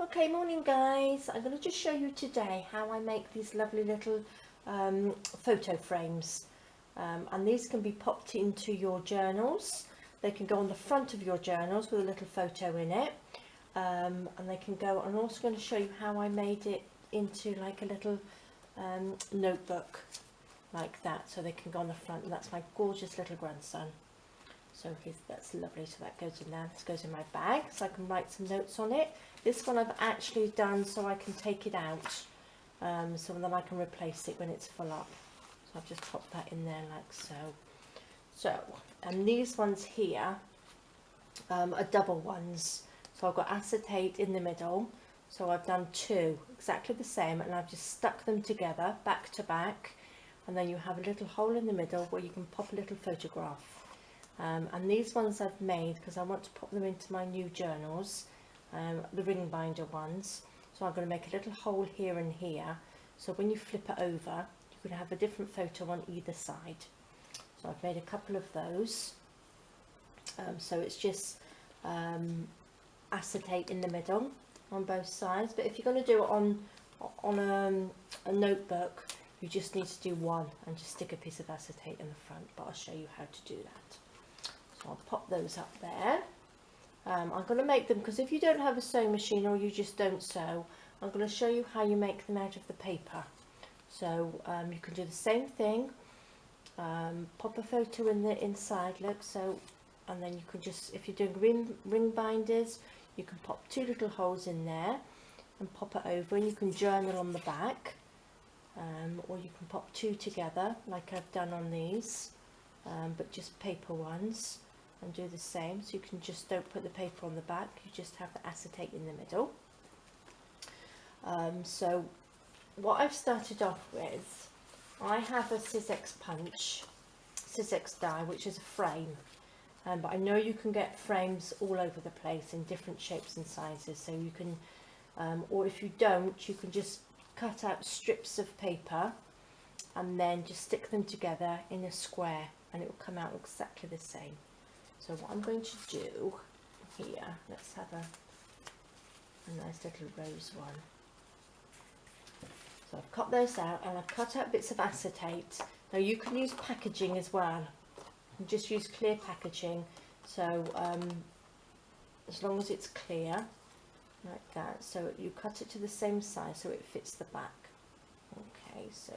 Okay, morning guys. I'm going to just show you today how I make these lovely little photo frames, and these can be popped into your journals. They can go on the front of your journals with a little photo in it, and they can go. I'm also going to show you how I made it into like a little notebook like that, so they can go on the front. And that's my gorgeous little grandson. So that's lovely, so that goes in there. This goes in my bag so I can write some notes on it. This one I've actually done so I can take it out, so then I can replace it when it's full up. So I've just popped that in there like so. And these ones here are double ones. So I've got acetate in the middle, so I've done two exactly the same, and I've just stuck them together back to back, and then you have a little hole in the middle where you can pop a little photograph. And these ones I've made because I want to pop them into my new journals, the ring binder ones. So I'm going to make a little hole here and here, so when you flip it over you can have a different photo on either side. So I've made a couple of those. So it's just acetate in the middle on both sides, but if you're going to do it on a notebook, you just need to do one and just stick a piece of acetate in the front, but I'll show you how to do that. So I'll pop those up there. I'm going to make them, because if you don't have a sewing machine or you just don't sew, I'm going to show you how you make them out of the paper. So you can do the same thing, pop a photo in the inside, look, so, and then you can just, if you're doing ring binders, you can pop two little holes in there and pop it over, and you can journal on the back, or you can pop two together like I've done on these, but just paper ones, and do the same. So you can just, don't put the paper on the back, you just have the acetate in the middle. So what I've started off with, I have a Sizzix die, which is a frame, but I know you can get frames all over the place in different shapes and sizes, so you can, or if you don't, you can just cut out strips of paper and then just stick them together in a square, and it will come out exactly the same. So what I'm going to do here, let's have a nice little rose one. So I've cut those out, and I've cut out bits of acetate. Now you can use packaging as well, and just use clear packaging, so as long as it's clear like that, so you cut it to the same size so it fits the back. Okay, so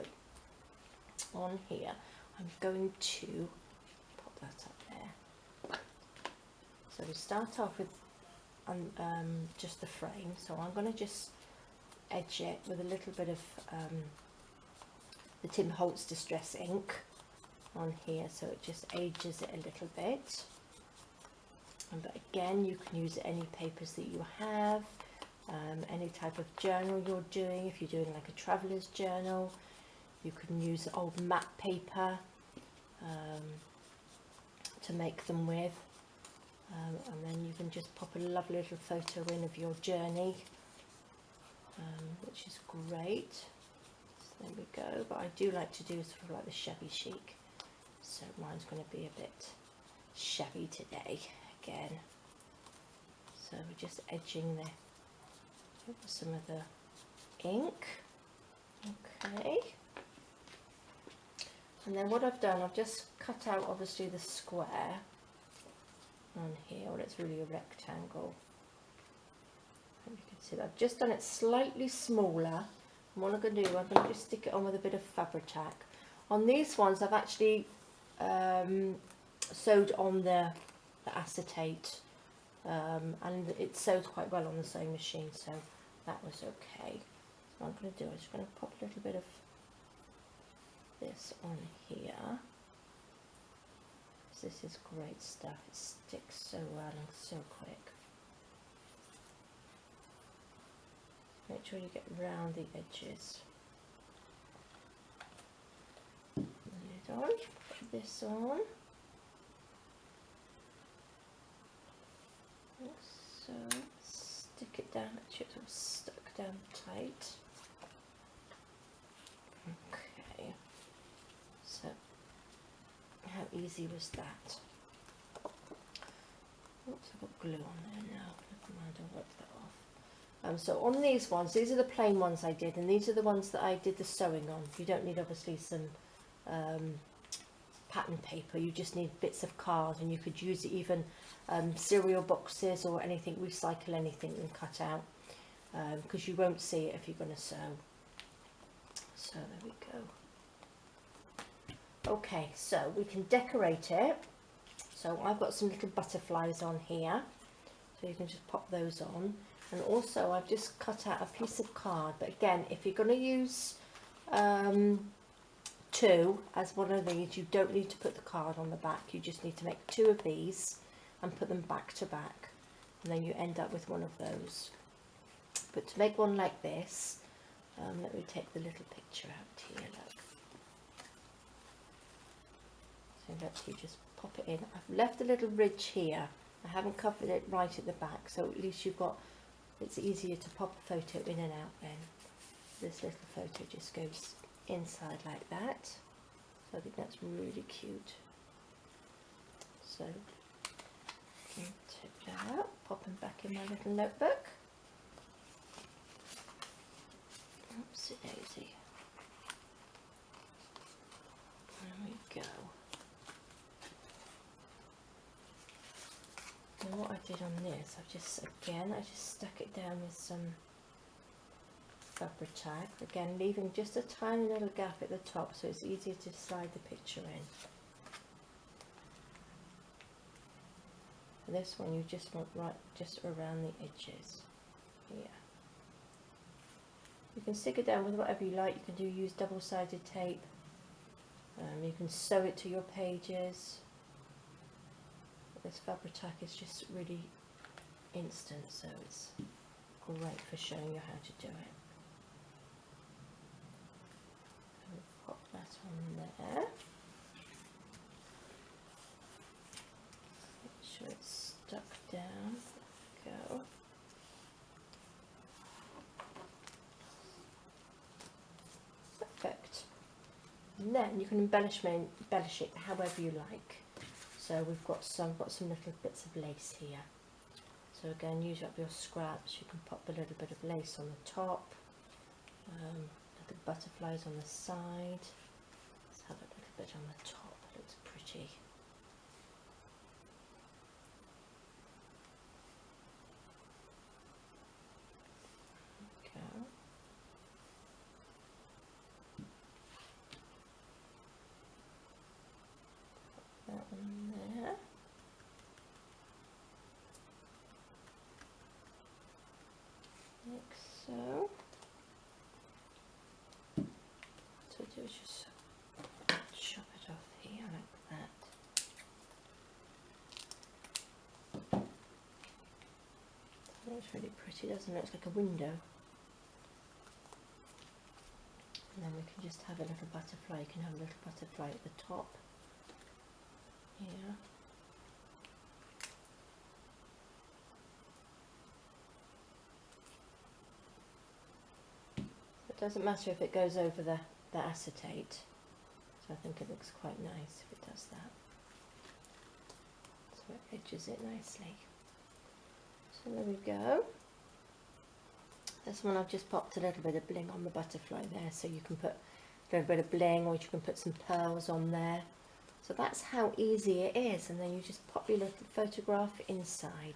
on here I'm going to pop that up there. So we start off with just the frame, so I'm going to just edge it with a little bit of the Tim Holtz Distress ink on here, so it just ages it a little bit. But again, you can use any papers that you have, any type of journal you're doing. If you're doing like a traveller's journal, you can use old map paper to make them with, and then you can just pop a lovely little photo in of your journey, which is great. So there we go. But I do like to do sort of like the shabby chic, so mine's going to be a bit shabby today again. So we're just edging some of the ink. Okay. And then what I've done, I've just cut out obviously the square on here. Well, it's really a rectangle. You can see that I've just done it slightly smaller. And what I'm going to do, I'm going to just stick it on with a bit of Fabri-Tac. On these ones, I've actually sewed on the acetate, and it sews quite well on the sewing machine, so that was okay. So what I'm going to do, I'm just going to pop a little bit of this on here. This is great stuff, it sticks so well and so quick. Make sure you get round the edges. Lid on, put this on. So stick it down, actually it's all stuck down tight. Okay, so how easy was that? Oops, I've got glue on there now, never mind, I'll wipe that off. So on these ones, these are the plain ones I did, and these are the ones that I did the sewing on. You don't need obviously some pattern paper, you just need bits of card, and you could use even cereal boxes or anything, recycle anything and cut out, because you won't see it if you're going to sew. So there we go. Okay, so we can decorate it. So I've got some little butterflies on here, so you can just pop those on. And also I've just cut out a piece of card, but again, if you're going to use two as one of these, you don't need to put the card on the back. You just need to make two of these and put them back to back, and then you end up with one of those. But to make one like this, let me take the little picture out here, look. So let's you just pop it in. I've left a little ridge here. I haven't covered it right at the back, so at least you've got, it's easier to pop a photo in and out then. This little photo just goes inside like that. So I think that's really cute. So take that out, pop them back in my little notebook. Oopsie daisy. There we go. And what I did on this, I just stuck it down with some fabric tack, again leaving just a tiny little gap at the top so it's easier to slide the picture in. For this one you just want right just around the edges here. You can stick it down with whatever you like. You can use double-sided tape, you can sew it to your pages. This fabric tack is just really instant, so it's great for showing you how to do it. Pop that on there. Make sure it's stuck down. There we go. Perfect. And then you can embellish it however you like. So we've got some little bits of lace here. So again, use up your scraps. You can pop a little bit of lace on the top, little butterflies on the side. Let's have a little bit on the top. It looks pretty. Okay. That one there. Like so. So do is just chop it off here like that. That looks really pretty, doesn't it? It looks like a window. And then we can just have a little butterfly. You can have a little butterfly at the top. Yeah. It doesn't matter if it goes over the acetate, so I think it looks quite nice if it does that. So it edges it nicely. So there we go. This one I've just popped a little bit of bling on the butterfly there, so you can put a little bit of bling, or you can put some pearls on there. So that's how easy it is, and then you just pop your little photograph inside.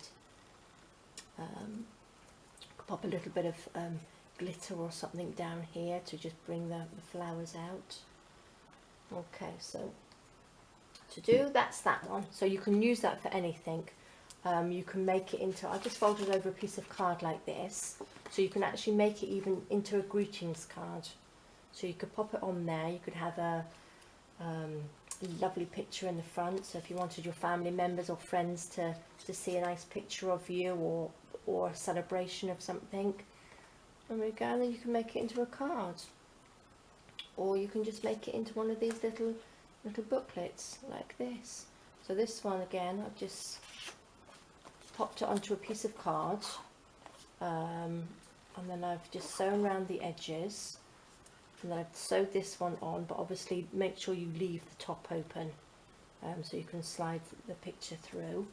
Pop a little bit of glitter or something down here to just bring the flowers out. Okay, so to do, that's that one. So you can use that for anything. You can make it into, I just folded over a piece of card like this, so you can actually make it even into a greetings card. So you could pop it on there. You could have a lovely picture in the front, so if you wanted your family members or friends to see a nice picture of you, or a celebration of something, there we go. And then you can make it into a card, or you can just make it into one of these little booklets like this. So this one again, I've just popped it onto a piece of card, and then I've just sewn around the edges, and then I've sewed this one on, but obviously make sure you leave the top open, so you can slide the picture through,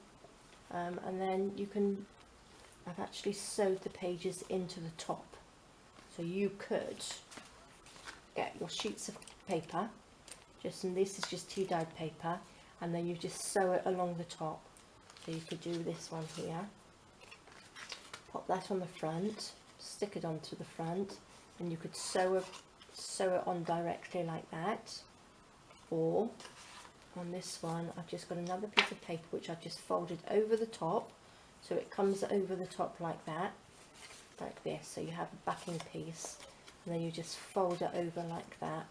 and then you can I've actually sewed the pages into the top. So you could get your sheets of paper, and this is just tea dyed paper, and then you just sew it along the top. So you could do this one here, pop that on the front, stick it onto the front, and you could sew it on directly like that. Or on this one, I've just got another piece of paper which I've just folded over the top, so it comes over the top like that, like this. So you have a backing piece, and then you just fold it over like that,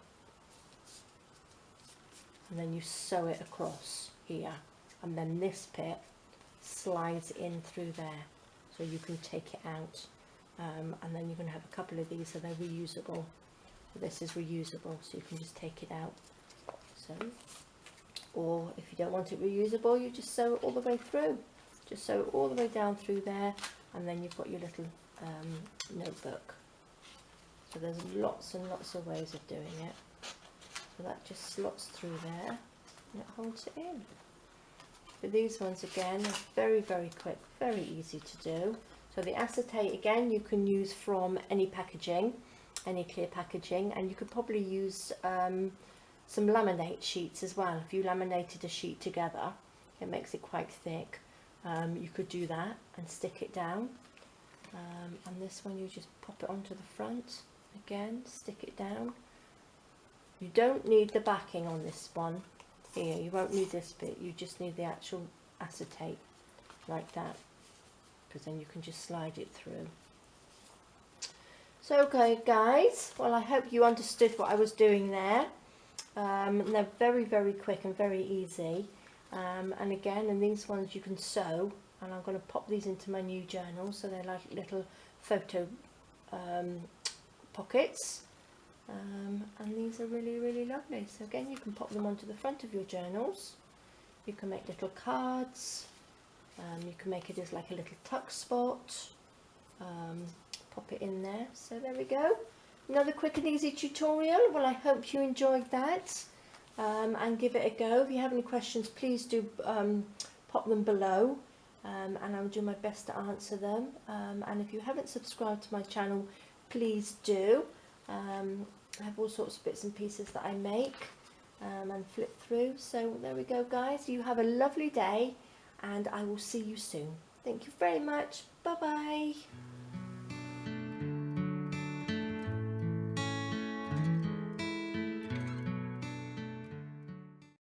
and then you sew it across here, and then this bit slides in through there, so you can take it out, and then you're going to have a couple of these, so they're reusable. So this is reusable, so you can just take it out. So, or if you don't want it reusable, you just sew it all the way through. Just sew it all the way down through there, and then you've got your little notebook. So there's lots and lots of ways of doing it. So that just slots through there, and it holds it in. But these ones again are very, very quick, very easy to do. So the acetate again, you can use from any packaging, any clear packaging, and you could probably use some laminate sheets as well. If you laminated a sheet together, it makes it quite thick. You could do that and stick it down, and this one you just pop it onto the front again, stick it down. You don't need the backing on this one here, you won't need this bit, you just need the actual acetate like that, because then you can just slide it through. So okay guys, well I hope you understood what I was doing there. They're very, very quick and very easy, and again, in these ones you can sew, and I'm going to pop these into my new journal, so they're like little photo pockets, and these are really, really lovely. So again, you can pop them onto the front of your journals. You can make little cards, you can make it as like a little tuck spot, pop it in there. So there we go, another quick and easy tutorial. Well, I hope you enjoyed that, and give it a go. If you have any questions, please do pop them below, and I'll do my best to answer them. And if you haven't subscribed to my channel, please do. I have all sorts of bits and pieces that I make and flip through. So there we go guys, you have a lovely day, and I will see you soon. Thank you very much. Bye bye.